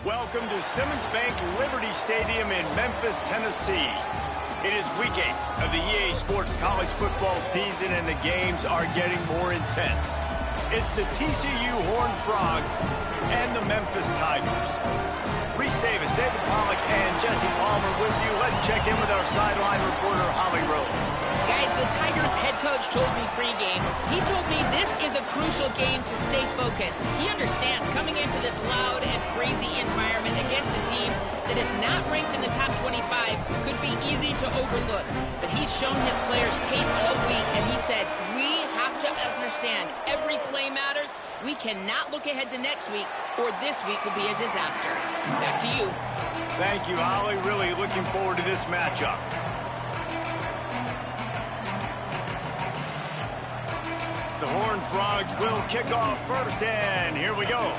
Welcome to Simmons Bank Liberty Stadium in Memphis, Tennessee. It is week 8 of the EA Sports College football season, and the games are getting more intense. It's the TCU Horned Frogs and the Memphis Tigers. Reese Davis, David Pollack, and Jesse Palmer with you. Let's check in with our sideline reporter, Holly Rowe. Guys, the Tigers head coach told me pregame, he told me this is a crucial game to stay focused. He understands coming into this loud and crazy environment against a team that is not ranked in the top 25 could be easy to overlook. But he's shown his players tape all week, and he said, we have to understand every play matters. We cannot look ahead to next week, or this week will be a disaster. Back to you. Thank you, Holly. Really looking forward to this matchup. The Horned Frogs will kick off first, and here we go.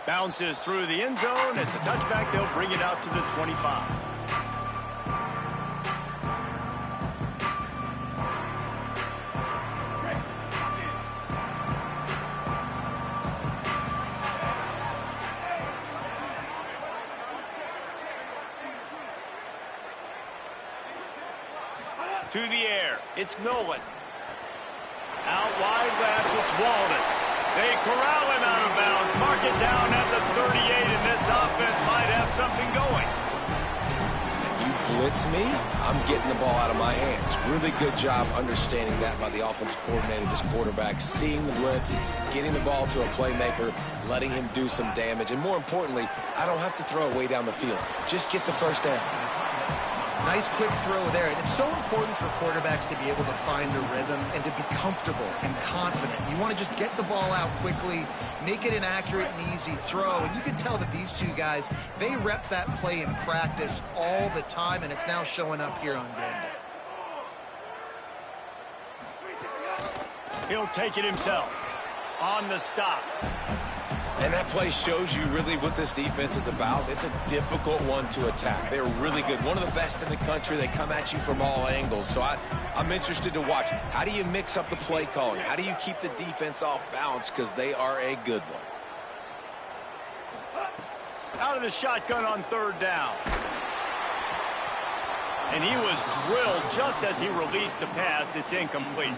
Bounces through the end zone. It's a touchback. They'll bring it out to the 25. To the air, it's Nolan. Out wide left, it's Walden. They corral him out of bounds, mark it down at the 38, and this offense might have something going. If you blitz me, I'm getting the ball out of my hands. Really good job understanding that by the offensive coordinator, this quarterback, seeing the blitz, getting the ball to a playmaker, letting him do some damage, and more importantly, I don't have to throw it way down the field. Just get the first down. Nice quick throw there. And it's so important for quarterbacks to be able to find a rhythm and to be comfortable and confident. You want to just get the ball out quickly, make it an accurate and easy throw. And you can tell that these two guys, they rep that play in practice all the time, and it's now showing up here on game day. He'll take it himself on the stop. And that play shows you really what this defense is about. It's a difficult one to attack. They're really good. One of the best in the country. They come at you from all angles. So I'm interested to watch. How do you mix up the play calling? How do you keep the defense off balance? Because they are a good one. Out of the shotgun on third down. And he was drilled just as he released the pass. It's incomplete.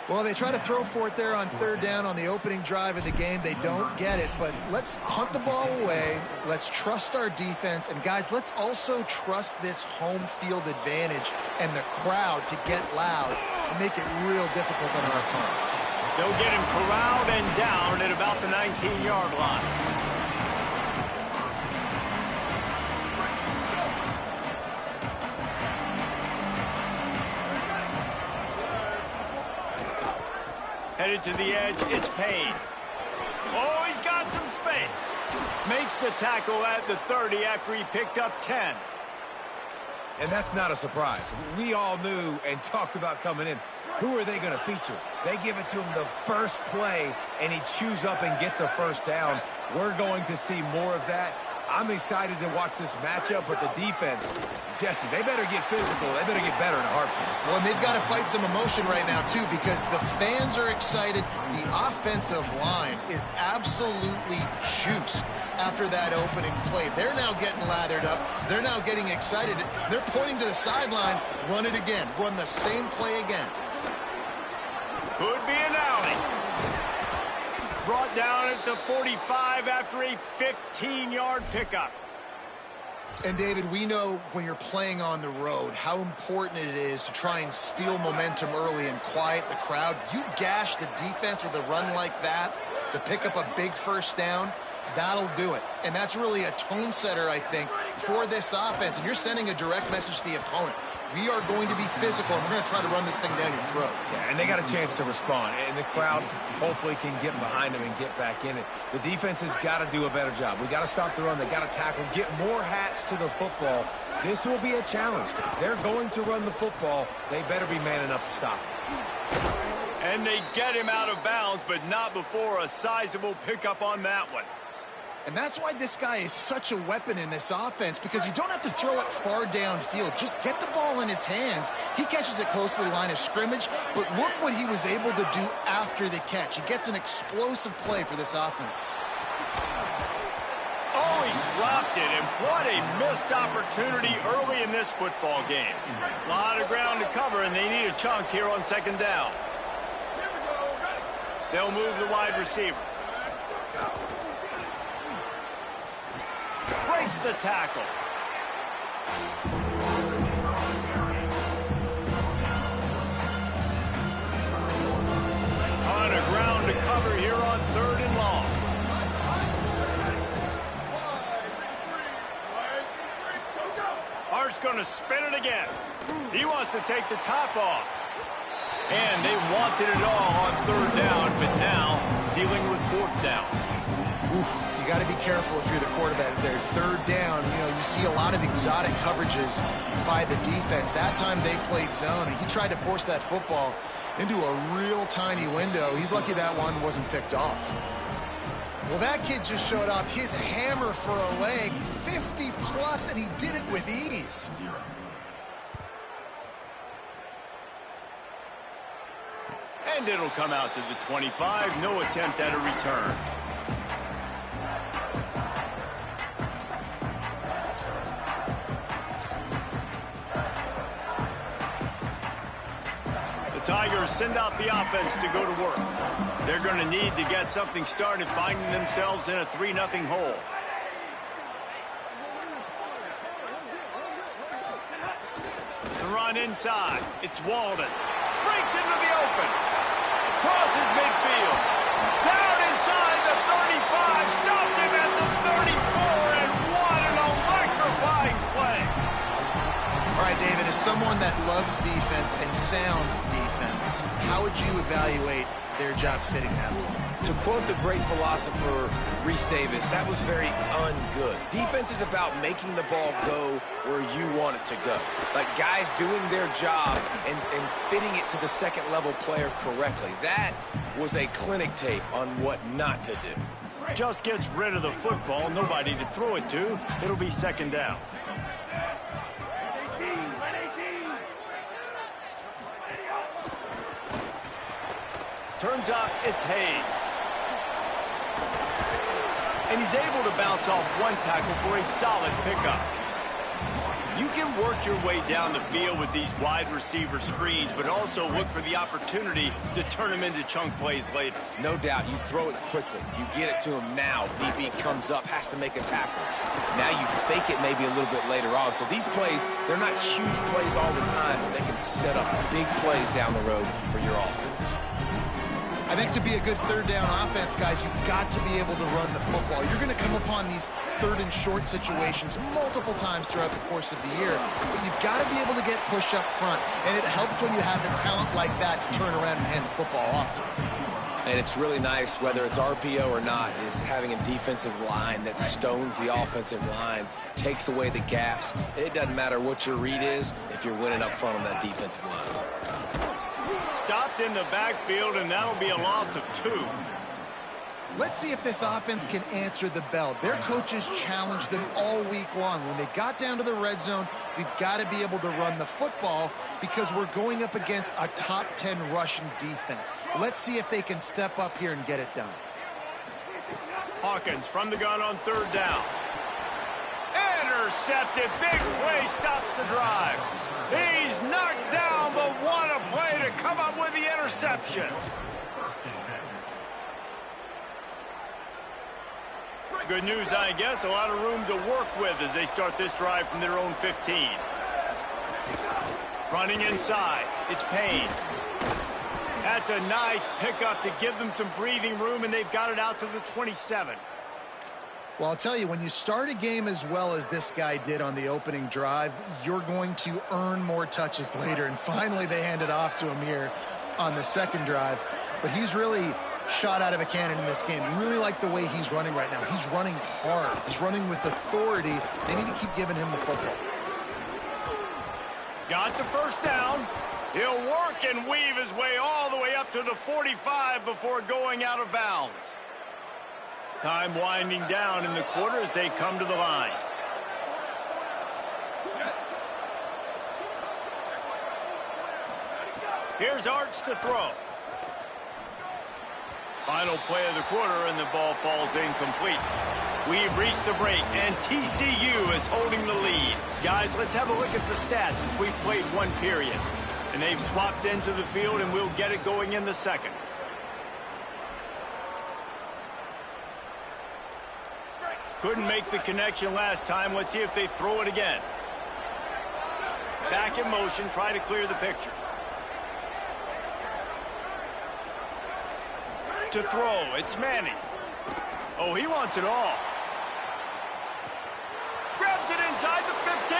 Well, they try to throw for it there on third down on the opening drive of the game. They don't get it, but let's hunt the ball away. Let's trust our defense. And, guys, let's also trust this home field advantage and the crowd to get loud and make it real difficult on our opponent. They'll get him corralled and down at about the 19-yard line. Headed to the edge, it's Payne. Oh, he's got some space. Makes the tackle at the 30 after he picked up 10. And that's not a surprise. We all knew and talked about coming in. Who are they going to feature? They give it to him the first play, and he chews up and gets a first down. We're going to see more of that. I'm excited to watch this matchup, but the defense, Jesse, they better get physical. They better get better in a heartbeat. Well, and they've got to fight some emotion right now, too, because the fans are excited. The offensive line is absolutely juiced after that opening play. They're now getting lathered up. They're now getting excited. They're pointing to the sideline. Run it again. Run the same play again. Could be an alley. Brought down at the 45 after a 15-yard pickup. And, David, we know when you're playing on the road how important it is to try and steal momentum early and quiet the crowd. You gash the defense with a run like that to pick up a big first down, that'll do it. And that's really a tone setter, I think, for this offense. And you're sending a direct message to the opponent. We are going to be physical, and we're going to try to run this thing down your throat. Yeah, and they got a chance to respond. And the crowd hopefully can get behind them and get back in it. The defense has got to do a better job. We got to stop the run. They got to tackle, get more hats to the football. This will be a challenge. They're going to run the football. They better be man enough to stop it. And they get him out of bounds, but not before a sizable pickup on that one. And that's why this guy is such a weapon in this offense, because you don't have to throw it far downfield. Just get the ball in his hands. He catches it close to the line of scrimmage, but look what he was able to do after the catch. He gets an explosive play for this offense. Oh, he dropped it, and what a missed opportunity early in this football game. A lot of ground to cover, and they need a chunk here on second down. They'll move the wide receiver. Breaks the tackle. Ton of ground to cover here on 3rd and long. Hart's going to spin it again. He wants to take the top off. And they wanted it all on 3rd down, but now dealing with 4th down. You got to be careful if you're the quarterback there. 3rd down, you see a lot of exotic coverages by the defense. That time they played zone, and he tried to force that football into a real tiny window. He's lucky that one wasn't picked off. Well, that kid just showed off his hammer for a leg, 50-plus, and he did it with ease. And it'll come out to the 25. No attempt at a return. The Tigers send out the offense to go to work. They're going to need to get something started, finding themselves in a 3-0 hole. The run inside. It's Walden. Breaks into the open. Crosses midfield. Down inside the 35. Stopped him at the 34. And what an electrifying play. All right, David, as someone that loves defense and sound defense, how would you evaluate their job fitting that role? To quote the great philosopher Reese Davis, that was very ungood. Defense is about making the ball go where you want it to go. Like guys doing their job and fitting it to the second-level player correctly. That was a clinic tape on what not to do. Just gets rid of the football. Nobody to throw it to. It'll be 2nd down. Turns up, it's Hayes. And he's able to bounce off one tackle for a solid pickup. You can work your way down the field with these wide receiver screens, but also look for the opportunity to turn them into chunk plays later. No doubt, you throw it quickly. You get it to him now. DB comes up, has to make a tackle. Now you fake it maybe a little bit later on. So these plays, they're not huge plays all the time, but they can set up big plays down the road for your offense. I think to be a good 3rd down offense, guys, you've got to be able to run the football. You're going to come upon these 3rd and short situations multiple times throughout the course of the year, but you've got to be able to get push up front, and it helps when you have a talent like that to turn around and hand the football off to. And it's really nice, whether it's RPO or not, is having a defensive line that stones the offensive line, takes away the gaps. It doesn't matter what your read is if you're winning up front on that defensive line. Stopped in the backfield, and that'll be a loss of 2. Let's see if this offense can answer the bell. Their coaches challenged them all week long. When they got down to the red zone, we've got to be able to run the football because we're going up against a top 10 rushing defense. Let's see if they can step up here and get it done. Hawkins from the gun on 3rd down. Intercepted. Big play stops the drive. He's knocked down, but what a play to come up with the interception. Good news, I guess. A lot of room to work with as they start this drive from their own 15. Running inside. It's Payne. That's a nice pickup to give them some breathing room, and they've got it out to the 27. Well, I'll tell you, when you start a game as well as this guy did on the opening drive, you're going to earn more touches later. And finally, they hand it off to him here on the 2nd drive. But he's really shot out of a cannon in this game. Really like the way he's running right now. He's running hard. He's running with authority. They need to keep giving him the football. Got the 1st down. He'll work and weave his way all the way up to the 45 before going out of bounds. Time winding down in the quarter as they come to the line. Here's Arch to throw. Final play of the quarter, and the ball falls incomplete. We've reached the break, and TCU is holding the lead. Guys, let's have a look at the stats as we've played one period. And they've swapped into the field, and we'll get it going in the second. Couldn't make the connection last time. Let's see if they throw it again. Back in motion, try to clear the picture. To throw, it's Manning. Oh, he wants it all. Grabs it inside the 15.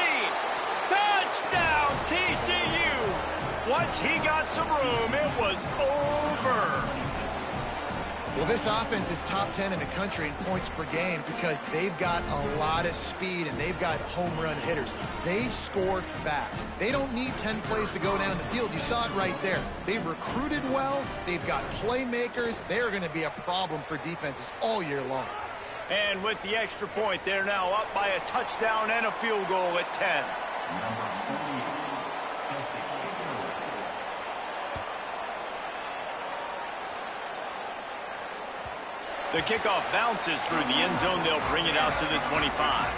Touchdown, TCU. Once he got some room, it was over. Well, this offense is top 10 in the country in points per game because they've got a lot of speed and they've got home run hitters. They score fast. They don't need 10 plays to go down the field. You saw it right there. They've recruited well. They've got playmakers. They're going to be a problem for defenses all year long. And with the extra point, they're now up by a touchdown and a field goal at 10. The kickoff bounces through the end zone. They'll bring it out to the 25.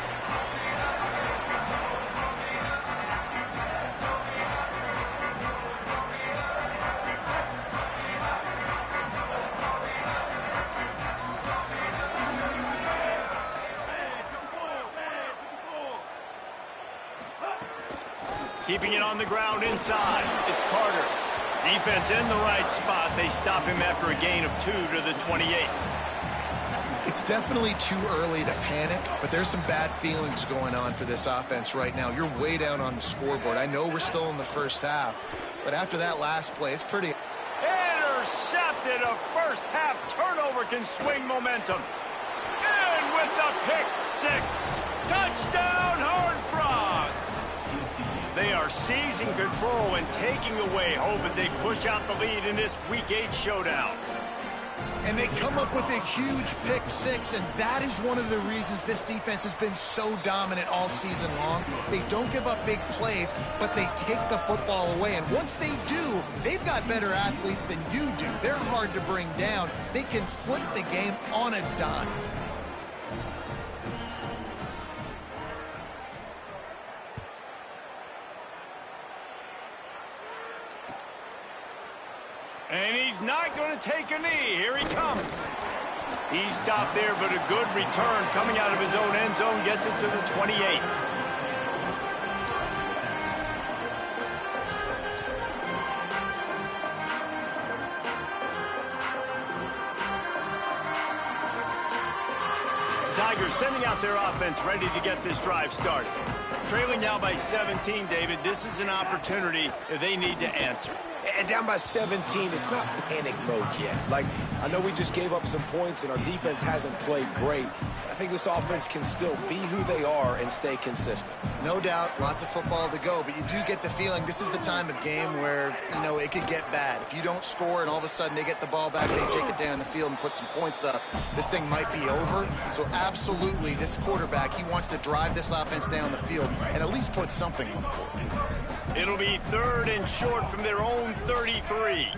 Keeping it on the ground inside. It's Carter. Defense in the right spot. They stop him after a gain of 2 to the 28. It's definitely too early to panic, but there's some bad feelings going on for this offense right now. You're way down on the scoreboard. I know we're still in the first half, but after that last play, it's pretty... Intercepted. A first half turnover can swing momentum. And with the pick six. Touchdown, Horned Frogs. They are seizing control and taking away hope as they push out the lead in this Week 8 showdown. And they come up with a huge pick six, and that is one of the reasons this defense has been so dominant all season long. They don't give up big plays, but they take the football away. And once they do, they've got better athletes than you do. They're hard to bring down. They can flip the game on a dime. And he's not going to take a knee. Here he comes. He stopped there, but a good return coming out of his own end zone gets it to the 28. Tigers sending out their offense ready to get this drive started. Trailing now by 17, David. This is an opportunity that they need to answer. And down by 17, it's not panic mode yet. Like, I know we just gave up some points and our defense hasn't played great. I think this offense can still be who they are and stay consistent. No doubt, lots of football to go, but you do get the feeling this is the time of game where, you know, it could get bad. If you don't score and all of a sudden they get the ball back, they take it down the field and put some points up, this thing might be over. So absolutely, this quarterback, he wants to drive this offense down the field and at least put something on the board. It'll be 3rd and short from their own 33.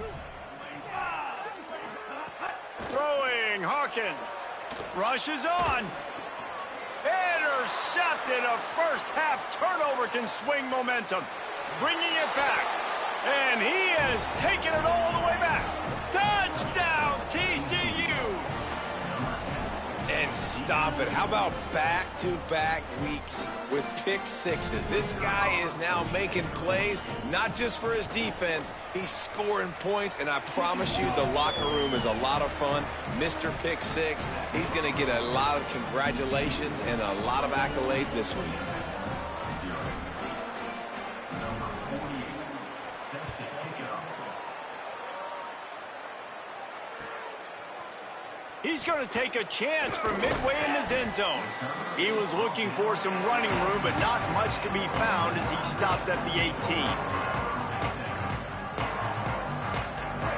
Throwing, Hawkins. Rushes on. Intercepted. A first half turnover can swing momentum. Bringing it back. And he has taken it all the way back. Touchdown, TCU. And stop it. How about back-to-back weeks with pick sixes? This guy is now making plays, not just for his defense. He's scoring points, and I promise you the locker room is a lot of fun. Mr. Pick Six, he's going to get a lot of congratulations and a lot of accolades this week. He's going to take a chance from midway in his end zone. He was looking for some running room, but not much to be found as he stopped at the 18.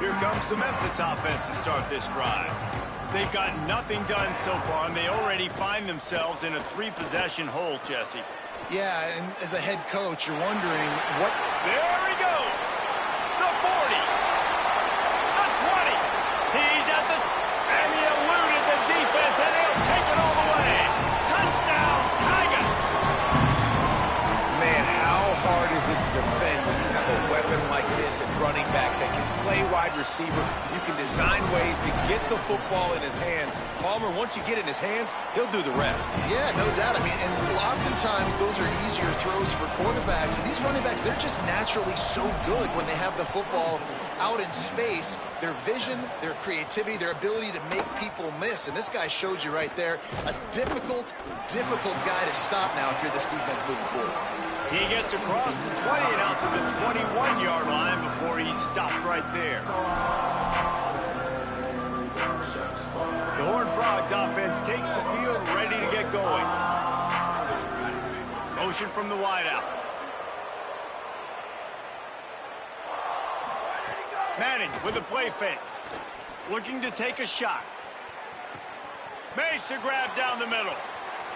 Here comes the Memphis offense to start this drive. They've got nothing done so far, and they already find themselves in a 3-possession hole, Jesse. Yeah, and as a head coach, you're wondering what... There he goes! The 40! The 20! He's at the... And he eluded the defense, and he'll take it all the way! Touchdown, Tigers! Man, how hard is it to defend when you have a weapon like this at running back that can play wide receiver? You can design ways to get the football in his hand. Palmer, once you get it in his hands, he'll do the rest. Yeah, no doubt. I mean, and oftentimes those are easier throws for quarterbacks. And these running backs, they're just naturally so good when they have the football out in space. Their vision, their creativity, their ability to make people miss. And this guy showed you right there, a difficult guy to stop now if you're this defense moving forward. He gets across the 20 and out to the 21-yard line before he stopped right there. The Horned Frogs offense takes the field, ready to get going. Motion from the wideout. Manning with a play fake. Looking to take a shot. Makes a grab down the middle.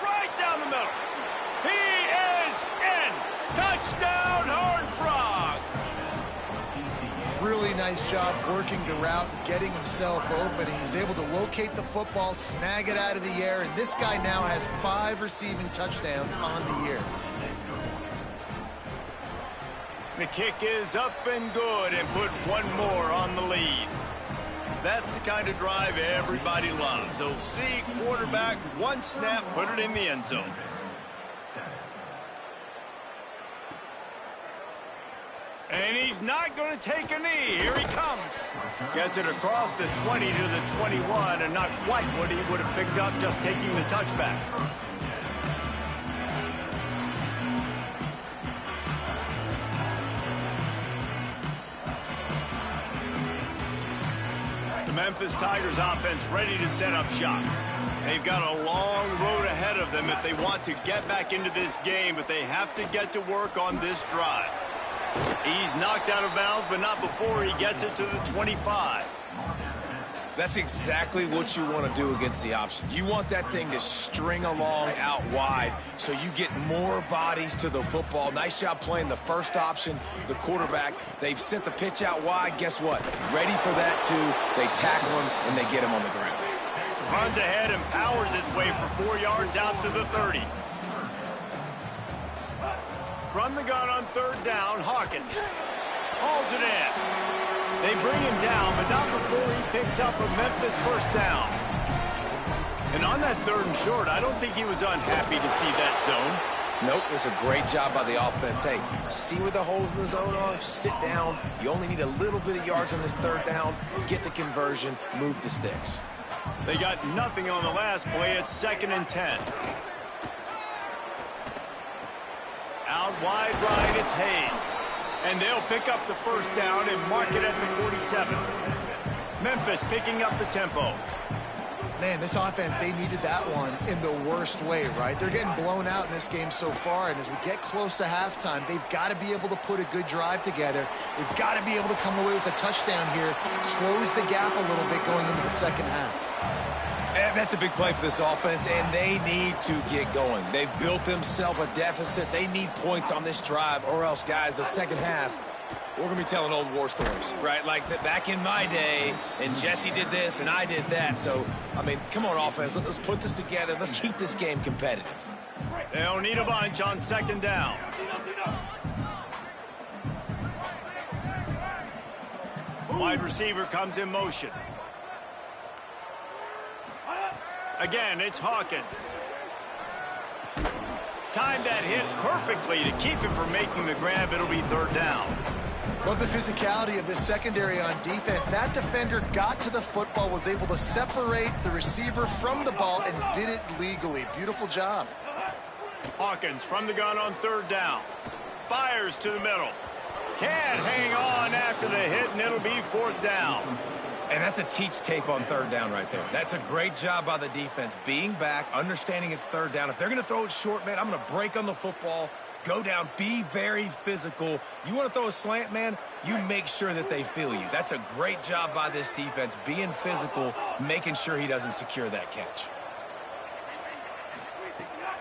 Right down the middle. He is in. Touchdown, Horned Frogs. Really nice job working the route, getting himself open. He was able to locate the football, snag it out of the air, and this guy now has 5 receiving touchdowns on the year. The kick is up and good, and put one more on the lead. That's the kind of drive everybody loves. OC quarterback, one snap, put it in the end zone. And he's not going to take a knee. Here he comes. Gets it across the 20 to the 21, and not quite what he would have picked up just taking the touchback. The Memphis Tigers offense ready to set up shop. They've got a long road ahead of them if they want to get back into this game, but they have to get to work on this drive. He's knocked out of bounds, but not before he gets it to the 25. That's exactly what you want to do against the option. You want that thing to string along out wide so you get more bodies to the football. Nice job playing the first option, the quarterback. They've sent the pitch out wide. Guess what? Ready for that, too. They tackle him, and they get him on the ground. Runs ahead and powers his way for 4 yards out to the 30. From the gun on third down, Hawkins hauls it in. They bring him down, but not before he picks up a Memphis first down. And on that 3rd and short, I don't think he was unhappy to see that zone. Nope, it's a great job by the offense. Hey, see where the holes in the zone are? Sit down. You only need a little bit of yards on this 3rd down. Get the conversion. Move the sticks. They got nothing on the last play. It's 2nd and 10. Out wide right, it's Hayes. And they'll pick up the first down and mark it at the 47. Memphis picking up the tempo. Man, this offense, they needed that one in the worst way, right? They're getting blown out in this game so far, and as we get close to halftime, they've got to be able to put a good drive together. They've got to be able to come away with a touchdown here, close the gap a little bit going into the second half. And that's a big play for this offense, and they need to get going. They've built themselves a deficit. They need points on this drive, or else, guys, the second half, we're going to be telling old war stories, right? Like that back in my day, and Jesse did this, and I did that. So, I mean, come on, offense. Let's put this together. Let's keep this game competitive. They'll need a bunch on 2nd down. Wide receiver comes in motion. Again, it's Hawkins. Timed that hit perfectly to keep him from making the grab. It'll be 3rd down. Love the physicality of this secondary on defense. That defender got to the football, was able to separate the receiver from the ball, and did it legally. Beautiful job. Hawkins from the gun on 3rd down. Fires to the middle. Can't hang on after the hit, and it'll be 4th down. And that's a teach tape on third down right there. That's a great job by the defense, being back, understanding it's third down. If they're going to throw it short, man, I'm going to break on the football, go down, be very physical. You want to throw a slant, man, you make sure that they feel you. That's a great job by this defense, being physical, making sure he doesn't secure that catch.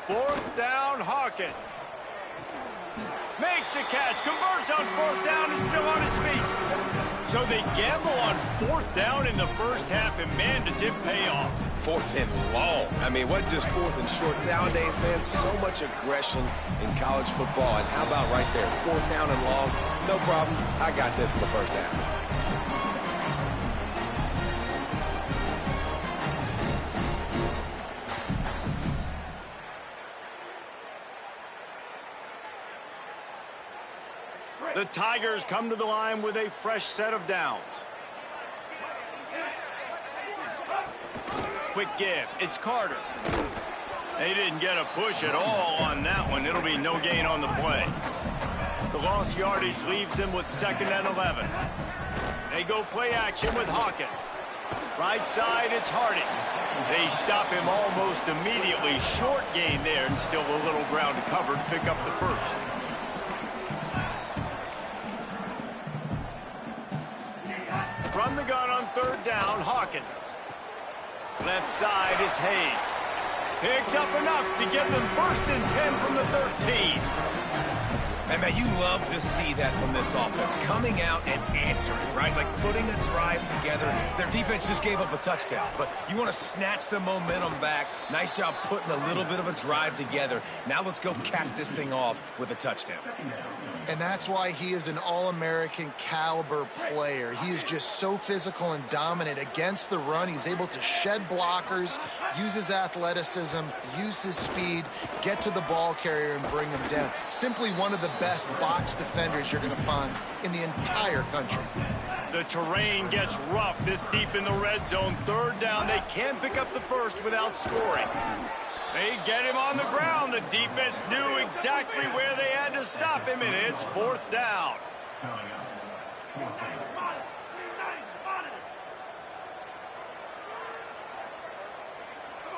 Fourth down, Hawkins. Makes the catch, converts on fourth down, is still on his feet. So they gamble on fourth down in the first half, and man, does it pay off. Fourth and long. I mean, what just fourth and short? Nowadays, man, so much aggression in college football. And how about right there? Fourth down and long, no problem. I got this in the first half. The Tigers come to the line with a fresh set of downs. Quick give. It's Carter. They didn't get a push at all on that one. It'll be no gain on the play. The lost yardage leaves them with 2nd and 11. They go play action with Hawkins. Right side, it's Harding. They stop him almost immediately. Short gain there, and still a little ground to cover to pick up the first. From the gun on third down, Hawkins. Left side is Hayes. Picks up enough to get them 1st and 10 from the 13. And, man, you love to see that from this offense. Coming out and answering, right? Like putting a drive together. Their defense just gave up a touchdown. But you want to snatch the momentum back. Nice job putting a little bit of a drive together. Now let's go cap this thing off with a touchdown. And that's why he is an All-American caliber player. He is just so physical and dominant against the run. He's able to shed blockers, use his athleticism, use his speed, get to the ball carrier and bring him down. Simply one of the best box defenders you're going to find in the entire country. The terrain gets rough this deep in the red zone. Third down, they can't pick up the first without scoring. They get him on the ground. The defense knew exactly where they had to stop him, and it's 4th down.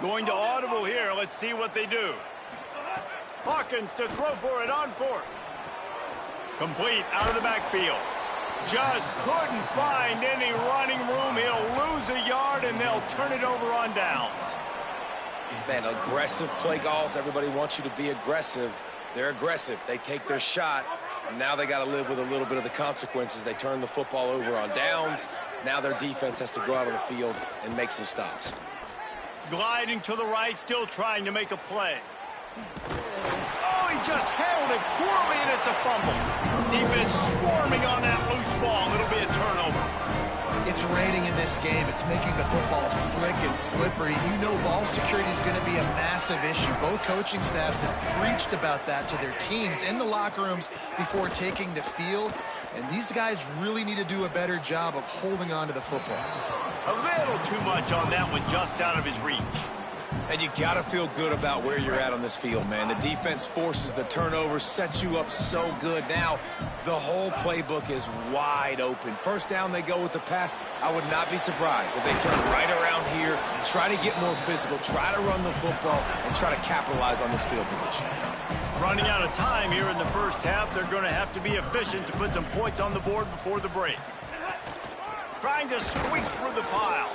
Going to audible here. Let's see what they do. Hawkins to throw for it on 4th. Complete out of the backfield. Just couldn't find any running room. He'll lose a yard, and they'll turn it over on downs. Man, aggressive play calls. Everybody wants you to be aggressive. They're aggressive. They take their shot. Now they got to live with a little bit of the consequences. They turn the football over on downs. Now their defense has to go out on the field and make some stops. Gliding to the right, still trying to make a play. Oh, he just handled it poorly, and it's a fumble. Defense swarming on that loose ball. It'll be a turnover. It's raining in this game. It's making the football slick and slippery. You know ball security is going to be a massive issue. Both coaching staffs have preached about that to their teams in the locker rooms before taking the field. And these guys really need to do a better job of holding on to the football. A little too much on that one, just out of his reach. And you got to feel good about where you're at on this field, man. The defense forces the turnover, sets you up so good. Now, the whole playbook is wide open. First down, they go with the pass. I would not be surprised if they turn right around here, try to get more physical, try to run the football, and try to capitalize on this field position. Running out of time here in the first half. They're going to have to be efficient to put some points on the board before the break. Trying to squeak through the pile.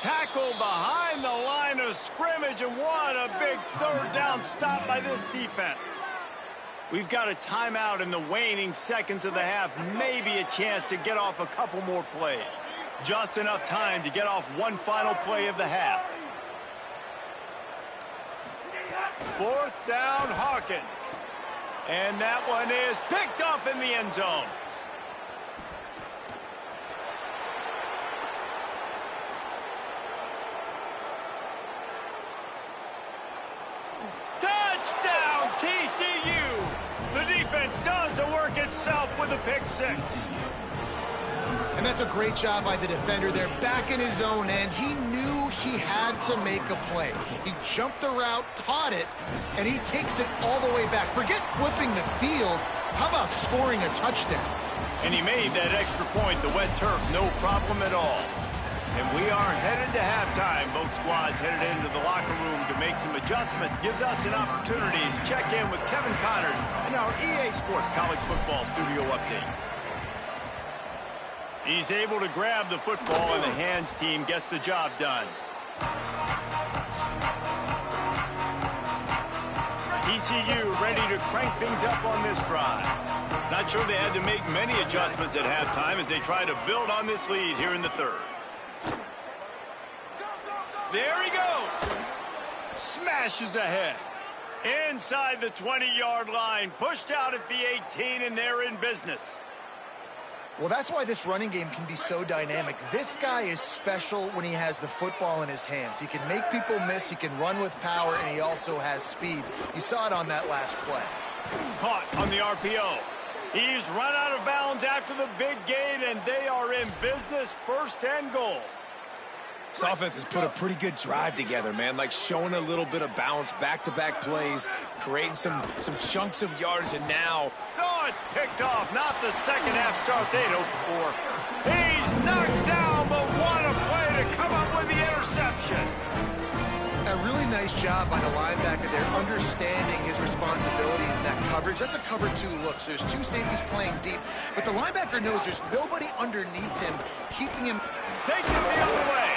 Tackle behind the line of scrimmage, and what a big third down stop by this defense. We've got a timeout in the waning seconds of the half, maybe a chance to get off a couple more plays. Just enough time to get off one final play of the half. 4th down, Hawkins. And that one is picked off in the end zone. Touchdown, TCU! The defense does the work itself with a pick 6. And that's a great job by the defender there, back in his own end. He knew he had to make a play. He jumped the route, caught it, and he takes it all the way back. Forget flipping the field. How about scoring a touchdown? And he made that extra point. The wet turf, no problem at all. And we are headed to halftime. Both squads headed into the locker room to make some adjustments. Gives us an opportunity to check in with Kevin Connors in our EA Sports College Football Studio Update. He's able to grab the football, and the hands team gets the job done. TCU ready to crank things up on this drive. Not sure they had to make many adjustments at halftime as they try to build on this lead here in the third. There he goes. Smashes ahead. Inside the 20-yard line. Pushed out at the 18, and they're in business. Well, that's why this running game can be so dynamic. This guy is special when he has the football in his hands. He can make people miss, he can run with power, and he also has speed. You saw it on that last play. Caught on the RPO. He's run out of bounds after the big gain, and they are in business, first and goal. This offense has put a pretty good drive together, man. Like showing a little bit of balance, back-to-back plays, creating some chunks of yards, and now... Oh, it's picked off. Not the second half start they'd hoped for. He's knocked down, but what a play to come up with the interception. A really nice job by the linebacker there, understanding his responsibilities in that coverage. That's a cover two look, so there's two safeties playing deep, but the linebacker knows there's nobody underneath him, keeping him... Takes him the other way.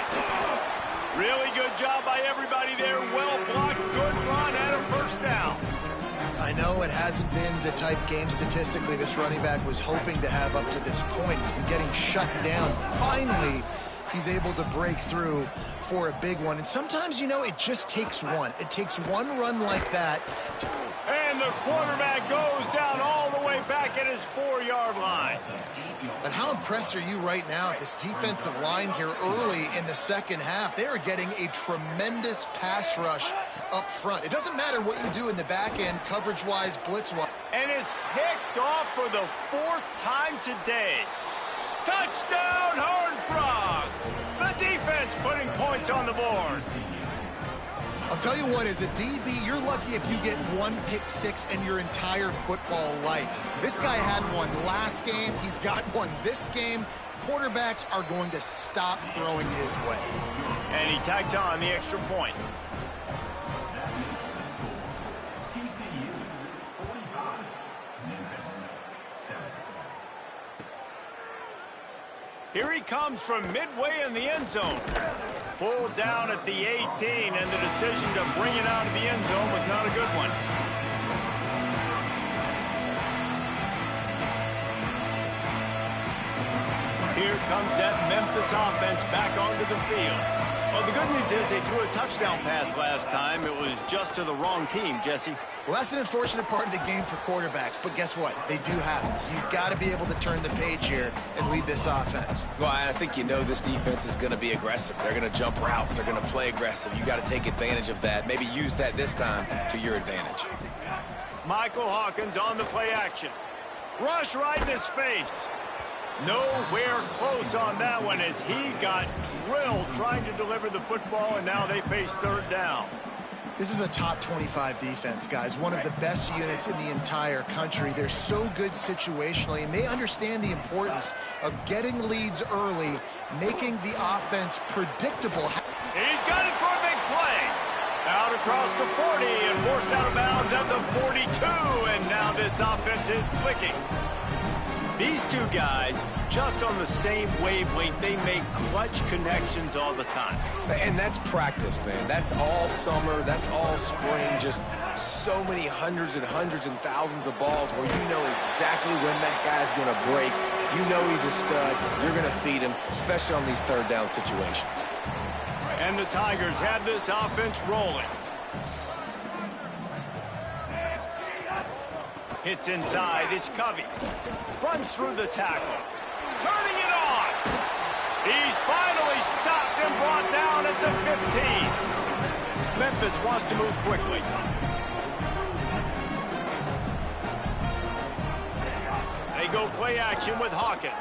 Really good job by everybody there. Well blocked, good run, and a first down. I know it hasn't been the type game statistically this running back was hoping to have up to this point. He's been getting shut down. Finally, he's able to break through for a big one. And sometimes, you know, it just takes one. It takes one run like that. And the quarterback goes down all the way back at his 4-yard line. But how impressed are you right now at this defensive line here early in the second half? They are getting a tremendous pass rush up front. It doesn't matter what you do in the back end, coverage-wise, blitz-wise. And it's picked off for the 4th time today. Touchdown, Horned Frogs! The defense putting points on the board. I'll tell you what, as a DB, you're lucky if you get one pick six in your entire football life. This guy had one last game. He's got one this game. Quarterbacks are going to stop throwing his way. And he tacked on the extra point. Here he comes from midway in the end zone. Pulled down at the 18, and the decision to bring it out of the end zone was not a good one. Here comes that Memphis offense back onto the field. Well, the good news is they threw a touchdown pass last time. It was just to the wrong team, Jesse. Well, that's an unfortunate part of the game for quarterbacks, but guess what? They do happen. So you've got to be able to turn the page here and lead this offense. Well, I think you know this defense is going to be aggressive. They're going to jump routes. They're going to play aggressive. You got to take advantage of that. Maybe use that this time to your advantage. Michael Hawkins on the play action. Rush right in his face. Nowhere close on that one as he got drilled trying to deliver the football, and now they face third down. This is a top 25 defense, guys. One of the best units in the entire country. They're so good situationally, and they understand the importance of getting leads early, making the offense predictable. He's got it for a big play. Out across the 40 and forced out of bounds at the 42, and now this offense is clicking. These two guys, just on the same wavelength, they make clutch connections all the time. And that's practice, man. That's all summer. That's all spring. Just so many hundreds and hundreds and thousands of balls where you know exactly when that guy's going to break. You know he's a stud. You're going to feed him, especially on these third down situations. And the Tigers have this offense rolling. Hits inside, it's Covey. Runs through the tackle. Turning it on. He's finally stopped and brought down at the 15. Memphis wants to move quickly. They go play action with Hawkins.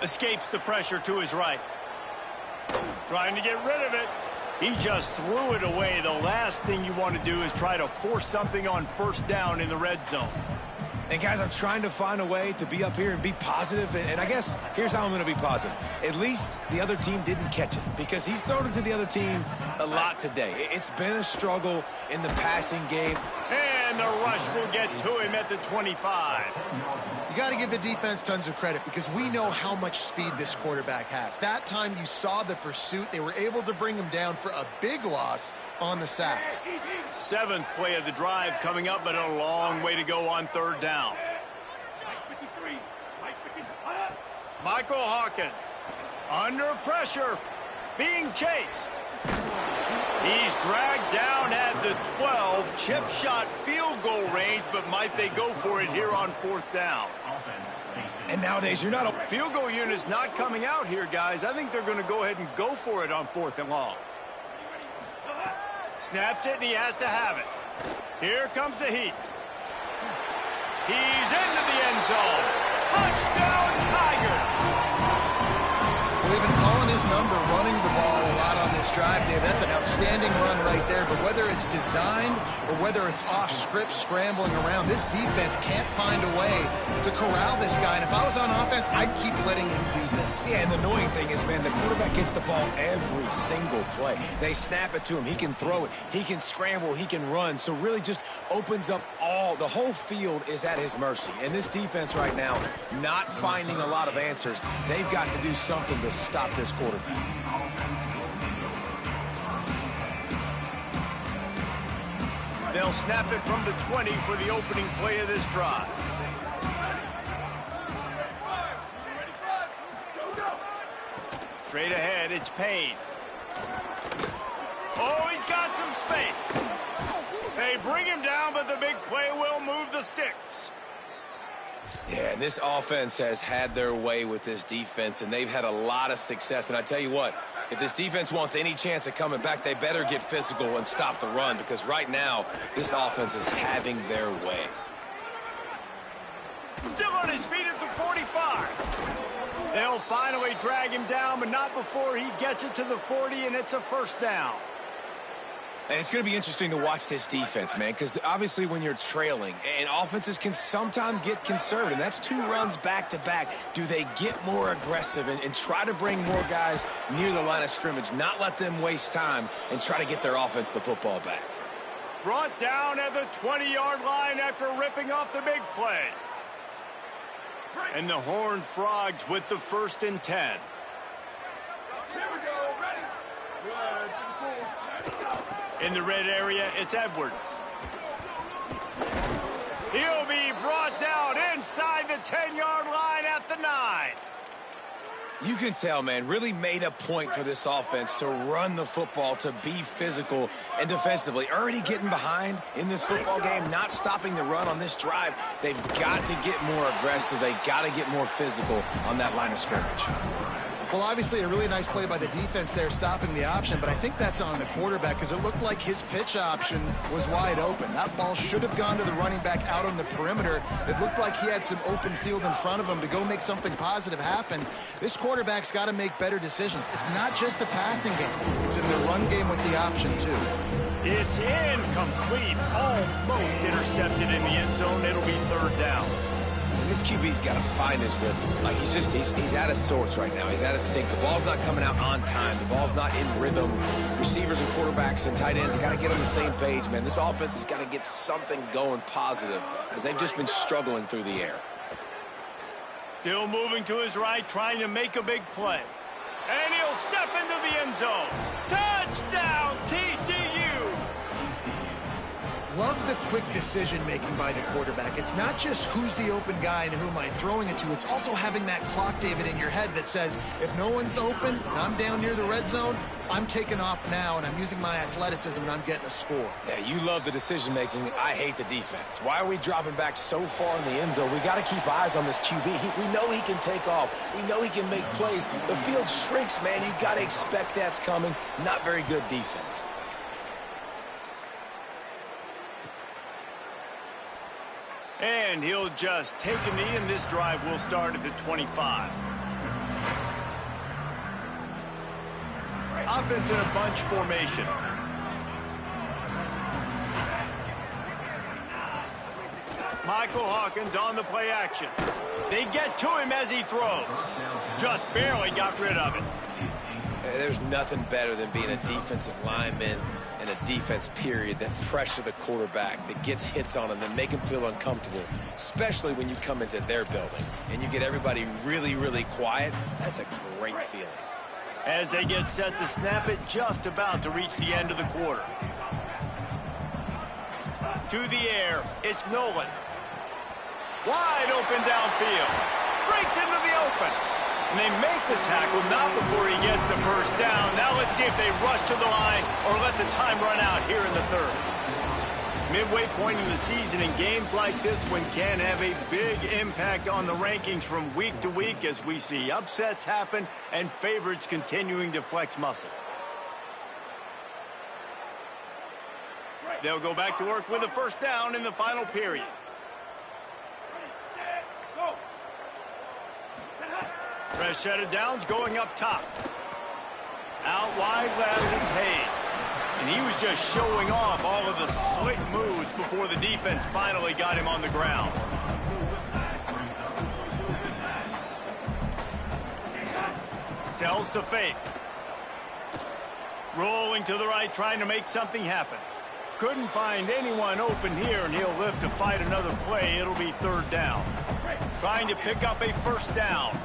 Escapes the pressure to his right. Trying to get rid of it. He just threw it away. The last thing you want to do is try to force something on first down in the red zone. And, guys, I'm trying to find a way to be up here and be positive. And I guess here's how I'm going to be positive. At least the other team didn't catch it because he's thrown it to the other team a lot today. It's been a struggle in the passing game. And the rush will get to him at the 25. You got to give the defense tons of credit because we know how much speed this quarterback has. That time you saw the pursuit. They were able to bring him down for a big loss on the sack. 7th play of the drive coming up, but a long way to go on 3rd down. Michael Hawkins under pressure, being chased. He's dragged down at the 12, chip shot field goal range, but might they go for it here on 4th down? And nowadays, you're not a field goal unit's not coming out here, guys. I think they're going to go ahead and go for it on 4th and long. Snapped it, and he has to have it. Here comes the heat. He's into the end zone. Touchdown, Tigers! Well, they've been calling his number, running the ball a lot on this drive, Dave. That's an outstanding run right there. But whether it's designed or whether it's off script, scrambling around, this defense can't find a way to corral this guy. And if I was on offense, I'd keep letting him do this. Yeah, and the annoying thing is, man, the quarterback gets the ball every single play. They snap it to him. He can throw it. He can scramble. He can run. So really just opens up the whole field is at his mercy. And this defense right now, not finding a lot of answers. They've got to do something to stop this quarterback. They'll snap it from the 20 for the opening play of this drive. Straight ahead, it's Payne. Oh, he's got some space. They bring him down, but the big play will move the sticks. Yeah, and this offense has had their way with this defense, and they've had a lot of success. And I tell you what, if this defense wants any chance of coming back, they better get physical and stop the run, because right now, this offense is having their way. Still on his feet at the 45. They'll finally drag him down, but not before he gets it to the 40, and it's a 1st down. And it's going to be interesting to watch this defense, man, because obviously when you're trailing, and offenses can sometimes get conservative. That's 2 runs back-to-back. Do they get more aggressive and try to bring more guys near the line of scrimmage, not let them waste time, and try to get their offense the football back? Brought down at the 20-yard line after ripping off the big play. And the Horned Frogs with the 1st and 10. Here we go, ready? In the red area, it's Edwards. He'll be brought down inside the 10-yard line at the 9. You can tell, man, really made a point for this offense to run the football, to be physical and defensively. Already getting behind in this football game, not stopping the run on this drive. They've got to get more aggressive. They've got to get more physical on that line of scrimmage. Well, obviously a really nice play by the defense there, stopping the option, but I think that's on the quarterback because it looked like his pitch option was wide open. That ball should have gone to the running back out on the perimeter. It looked like he had some open field in front of him to go make something positive happen. This quarterback's got to make better decisions. It's not just the passing game. It's in the run game with the option, too. It's incomplete, almost intercepted in the end zone. It'll be 3rd down. This QB's got to find his rhythm. Like he's out of sorts right now. He's out of sync. The ball's not coming out on time. The ball's not in rhythm. Receivers and quarterbacks and tight ends got to get on the same page, man. This offense has got to get something going positive because they've just been struggling through the air. Still moving to his right, trying to make a big play. And he'll step into the end zone. Touchdown, TCU! Love the quick decision-making by the quarterback. It's not just who's the open guy and who am I throwing it to. It's also having that clock, David, in your head that says, if no one's open and I'm down near the red zone, I'm taking off now and I'm using my athleticism and I'm getting a score. Yeah, you love the decision-making. I hate the defense. Why are we dropping back so far in the end zone? We got to keep eyes on this QB. We know he can take off. We know he can make plays. The field shrinks, man. You got to expect that's coming. Not very good defense. And he'll just take a knee, and this drive will start at the 25. Offense in a bunch formation. Michael Hawkins on the play action. They get to him as he throws. Just barely got rid of it. There's nothing better than being a defensive lineman and a defense period that pressure the quarterback, that gets hits on him, that make him feel uncomfortable, especially when you come into their building and you get everybody really, really quiet. That's a great feeling. As they get set to snap it, just about to reach the end of the quarter. To the air, it's Nolan. Wide open downfield. Breaks into the open. And they make the tackle, not before he gets the first down. Now let's see if they rush to the line or let the time run out here in the third. Midway point in the season, and games like this one can have a big impact on the rankings from week to week as we see upsets happen and favorites continuing to flex muscle. They'll go back to work with a first down in the final period. Fresh set of downs going up top. Out wide left, it's Hayes. And he was just showing off all of the slick moves before the defense finally got him on the ground. Sells to fake. Rolling to the right, trying to make something happen. Couldn't find anyone open here, and he'll live to fight another play. It'll be third down. Trying to pick up a first down.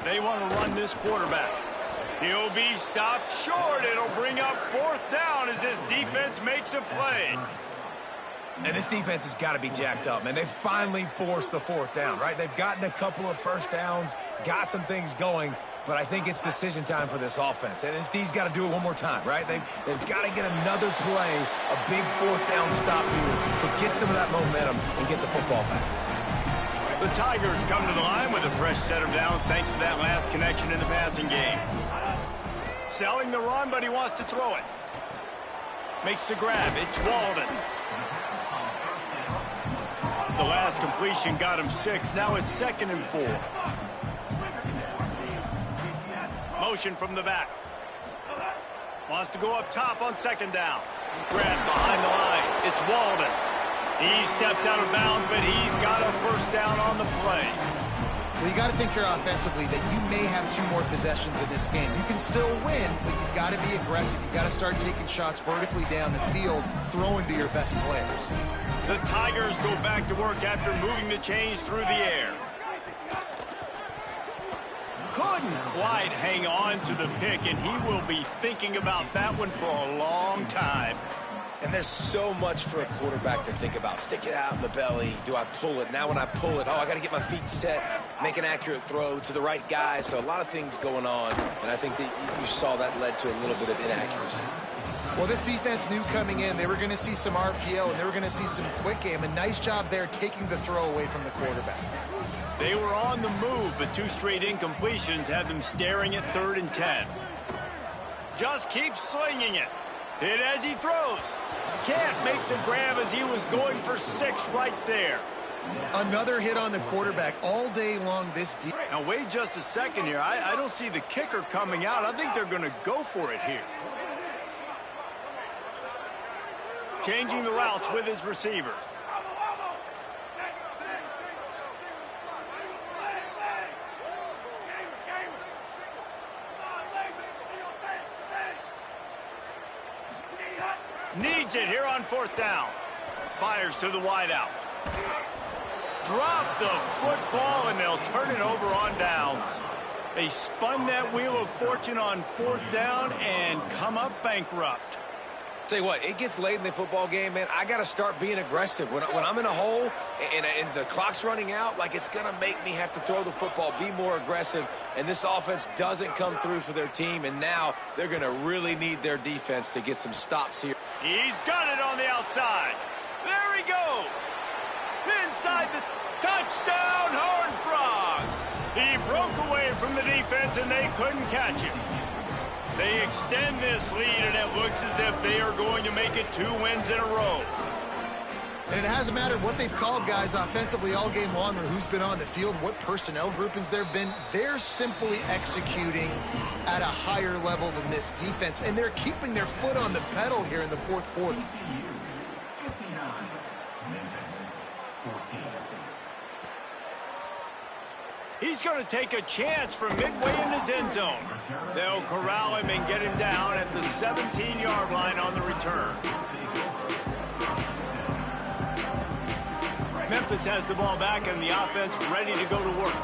They want to run this quarterback. He'll be stopped short. It'll bring up fourth down as this defense makes a play. And this defense has got to be jacked up, man. They finally forced the fourth down, right? They've gotten a couple of first downs, got some things going, but I think it's decision time for this offense. And this D's got to do it one more time, right? They've got to get another play, a big fourth down stop here to get some of that momentum and get the football back. The Tigers come to the line with a fresh set of downs thanks to that last connection in the passing game. Selling the run, but he wants to throw it. Makes the grab. It's Walden. The last completion got him 6. Now it's 2nd and 4. Motion from the back. Wants to go up top on 2nd down. Grab behind the line. It's Walden. He steps out of bounds, but he's got a first down on the play. Well, you got to think here offensively that you may have 2 more possessions in this game. You can still win, but you've got to be aggressive. You've got to start taking shots vertically down the field, throwing to your best players. The Tigers go back to work after moving the chains through the air. Couldn't quite hang on to the pick, and he will be thinking about that one for a long time. And there's so much for a quarterback to think about. Stick it out in the belly. Do I pull it? Now when I pull it, I got to get my feet set, make an accurate throw to the right guy. So a lot of things going on, and I think that you saw that led to a little bit of inaccuracy. Well, this defense knew coming in they were going to see some RPO, and they were going to see some quick game. A nice job there taking the throw away from the quarterback. They were on the move, but 2 straight incompletions had them staring at 3rd and 10. Just keeps slinging it. Hit as he throws. Can't make the grab as he was going for 6 right there. Another hit on the quarterback all day long this deep. Now wait just a second here. I don't see the kicker coming out. I think they're going to go for it here. Changing the routes with his receivers. Needs it here on 4th down. Fires to the wideout. Drop the football, and they'll turn it over on downs. They spun that wheel of fortune on 4th down and come up bankrupt. Tell you what, it gets late in the football game, man. I got to start being aggressive. When I'm in a hole and the clock's running out, like it's going to make me have to throw the football, be more aggressive, and this offense doesn't come through for their team, and now they're going to really need their defense to get some stops here. He's got it on the outside. There he goes. Inside the touchdown, Horned Frogs. He broke away from the defense, and they couldn't catch him. They extend this lead, and it looks as if they are going to make it 2 wins in a row. And it hasn't mattered what they've called guys offensively all game long or who's been on the field, what personnel groupings there have been. They're simply executing at a higher level than this defense, and they're keeping their foot on the pedal here in the fourth quarter. He's going to take a chance from midway in his end zone. They'll corral him and get him down at the 17-yard line on the return. Memphis has the ball back and the offense ready to go to work.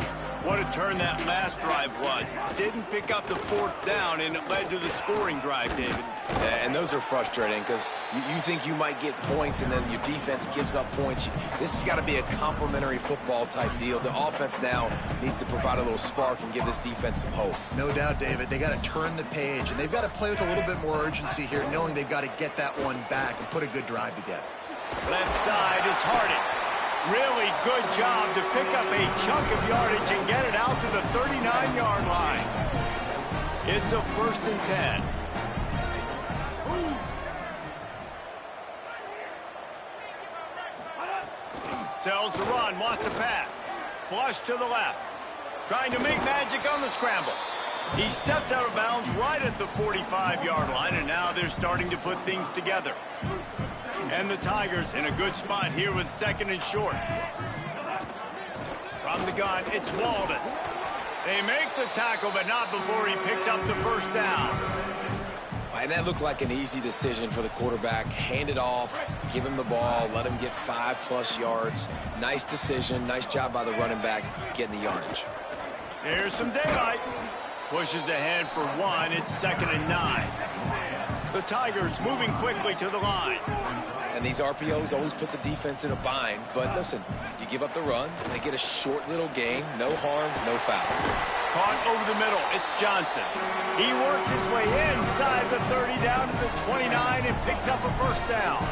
What a turn that last drive was. Didn't pick up the fourth down, and it led to the scoring drive, David. And those are frustrating because you think you might get points and then your defense gives up points. This has got to be a complementary football type deal. The offense now needs to provide a little spark and give this defense some hope. No doubt, David. They got to turn the page, and they've got to play with a little bit more urgency here, knowing they've got to get that one back and put a good drive together. Left side is Harding. Really good job to pick up a chunk of yardage and get it out to the 39-yard line. It's a 1st and 10. Sells the run, wants to pass. Flush to the left. Trying to make magic on the scramble. He steps out of bounds right at the 45-yard line, and now they're starting to put things together. And the Tigers in a good spot here with 2nd and short. From the gun, it's Walden. They make the tackle, but not before he picks up the 1st down. And that looked like an easy decision for the quarterback. Hand it off, give him the ball, let him get 5+ yards. Nice decision. Nice job by the running back getting the yardage. Here's some daylight. Pushes ahead for 1. It's 2nd and 9. The Tigers moving quickly to the line. And these RPOs always put the defense in a bind. But listen, you give up the run, they get a short little gain. No harm, no foul. Caught over the middle. It's Johnson. He works his way inside the 30 down to the 29 and picks up a 1st down.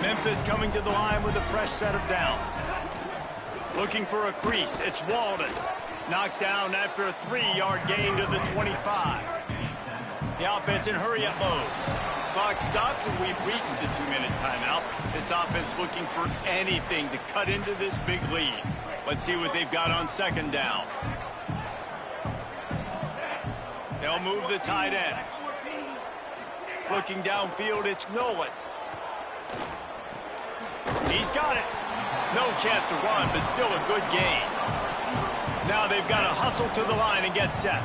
Memphis coming to the line with a fresh set of downs. Looking for a crease. It's Walden. Knocked down after a 3-yard gain to the 25. The offense in hurry-up mode. Clock stops and we've reached the 2-minute timeout. This offense looking for anything to cut into this big lead. Let's see what they've got on 2nd down. They'll move the tight end. Looking downfield, it's Nolan. He's got it. No chance to run, but still a good gain. Now they've got to hustle to the line and get set.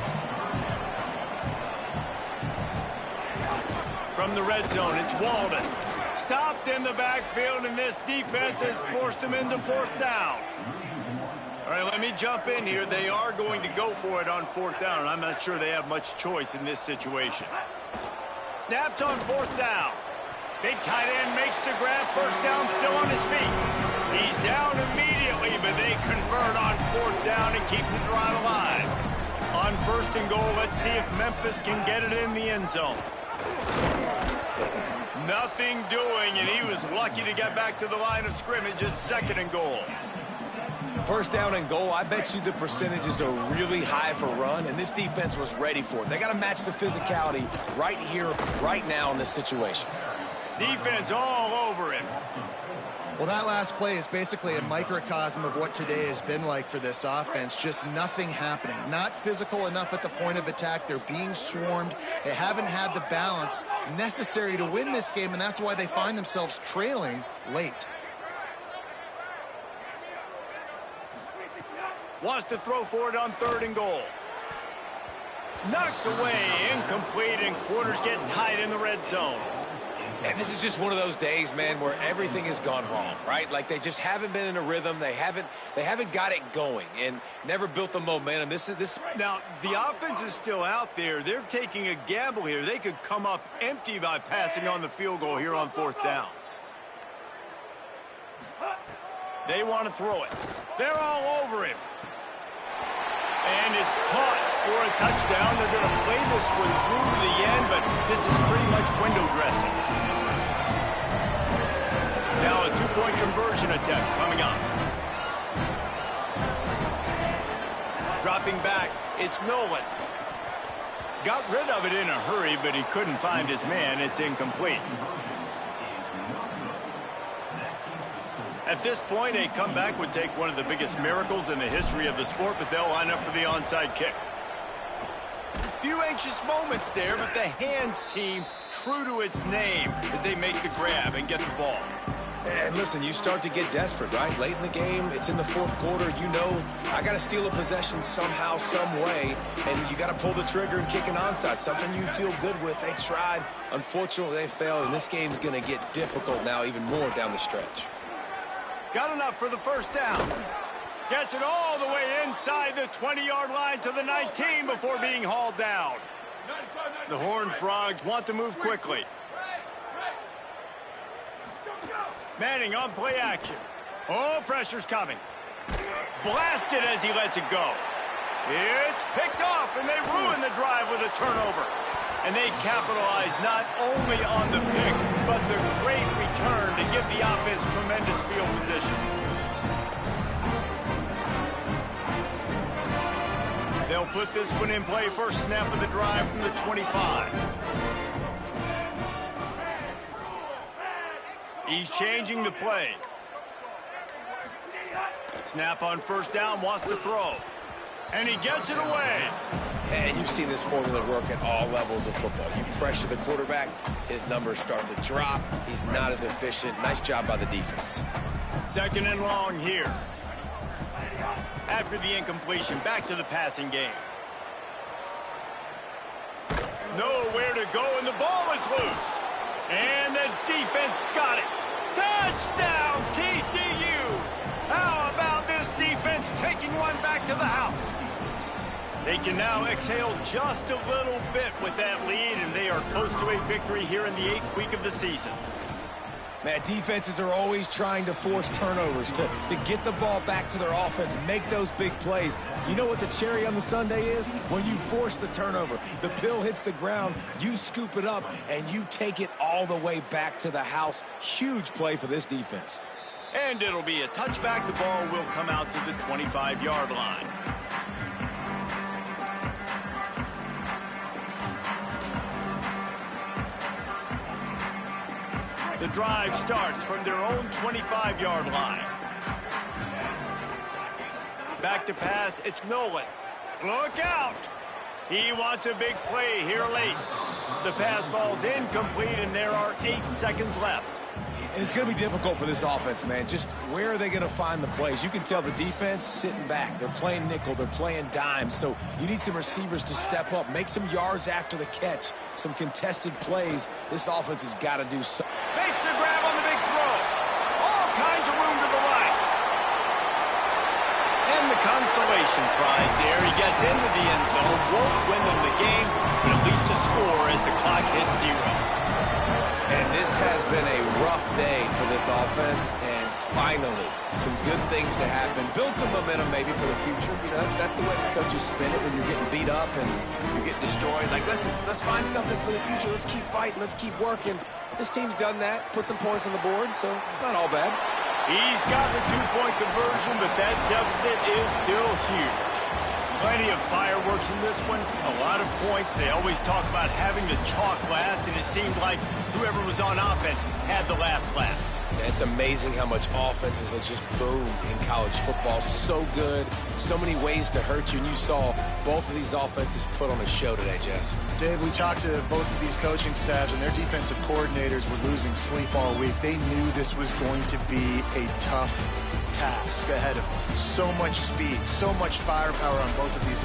From the red zone, it's Walden. Stopped in the backfield, and this defense has forced him into 4th down. All right, let me jump in here. They are going to go for it on 4th down, and I'm not sure they have much choice in this situation. Snapped on 4th down. Big tight end makes the grab. 1st down, still on his feet. He's down immediately, but they convert on 4th down and keep the drive alive. On 1st and goal, let's see if Memphis can get it in the end zone. Nothing doing, and he was lucky to get back to the line of scrimmage. It's 2nd and goal. 1st down and goal, I bet you the percentages are really high for run, and this defense was ready for it. They got to match the physicality right here, right now in this situation. Defense all over him. Well, that last play is basically a microcosm of what today has been like for this offense. Just nothing happening. Not physical enough at the point of attack. They're being swarmed. They haven't had the balance necessary to win this game, and that's why they find themselves trailing late. Wants to throw for it on 3rd and goal. Knocked away, incomplete, and quarters get tight in the red zone. And this is just one of those days, man, where everything has gone wrong, right? Like they just haven't been in a rhythm. They haven't got it going and never built the momentum. This. Now, the offense is still out there. They're taking a gamble here. They could come up empty by passing on the field goal here on 4th down. They want to throw it. They're all over him. And it's caught for a touchdown. They're going to play this one through to the end, but this is pretty much window dressing. Now a 2-point conversion attempt coming up. Dropping back, it's Nolan. Got rid of it in a hurry, but he couldn't find his man. It's incomplete. At this point, a comeback would take one of the biggest miracles in the history of the sport, but they'll line up for the onside kick. A few anxious moments there, but the hands team true to its name as they make the grab and get the ball. And listen, you start to get desperate, right? Late in the game, it's in the fourth quarter. You know, I got to steal a possession somehow, some way, and you got to pull the trigger and kick an onside, something you feel good with. They tried. Unfortunately, they failed, and this game's going to get difficult now even more down the stretch. Got enough for the first down. Gets it all the way inside the 20-yard line to the 19 before being hauled down. The Horned Frogs want to move quickly. Manning on play action. Oh, pressure's coming. Blasted as he lets it go. It's picked off, and they ruin the drive with a turnover. And they capitalize not only on the pick, but the great return to give the offense tremendous field position. They'll put this one in play first snap of the drive from the 25. He's changing the play. Snap on first down, wants to throw. And he gets it away. And you've seen this formula work at all levels of football. You pressure the quarterback, his numbers start to drop. He's not as efficient. Nice job by the defense. Second and long here. After the incompletion, back to the passing game. Nowhere to go, and the ball is loose. And the defense got it. Touchdown, TCU! How about this defense taking one back to the house? They can now exhale just a little bit with that lead, and they are close to a victory here in the 8th week of the season. Man, defenses are always trying to force turnovers, to get the ball back to their offense, make those big plays. You know what the cherry on the sundae is? When you force the turnover, the pill hits the ground, you scoop it up, and you take it all the way back to the house. Huge play for this defense. And it'll be a touchback. The ball will come out to the 25-yard line. The drive starts from their own 25-yard line. Back to pass, it's Nolan. Look out! He wants a big play here late. The pass falls incomplete, and there are 8 seconds left. And it's going to be difficult for this offense, man. Just where are they going to find the plays? You can tell the defense sitting back. They're playing nickel. They're playing dime. So you need some receivers to step up, make some yards after the catch, some contested plays. This offense has got to do something. Makes the grab on the big throw. All kinds of room to the right. And the consolation prize there. He gets into the end zone. Won't win them the game, but at least a score as the clock hits 0. And this has been a rough day for this offense, and finally, some good things to happen. Build some momentum maybe for the future. You know, that's the way the coaches spin it when you're getting beat up and you're getting destroyed. Like, let's find something for the future. Let's keep fighting. Let's keep working. This team's done that, put some points on the board, so it's not all bad. He's got the 2-point conversion, but that deficit is still huge. Plenty of fireworks in this one, a lot of points. They always talk about having the chalk last, and it seemed like whoever was on offense had the last laugh. It's amazing how much offenses have just boomed in college football. So good, so many ways to hurt you, and you saw both of these offenses put on a show today, Jess. Dave, we talked to both of these coaching staffs, and their defensive coordinators were losing sleep all week. They knew this was going to be a tough task ahead of them. So much speed, so much firepower on both of these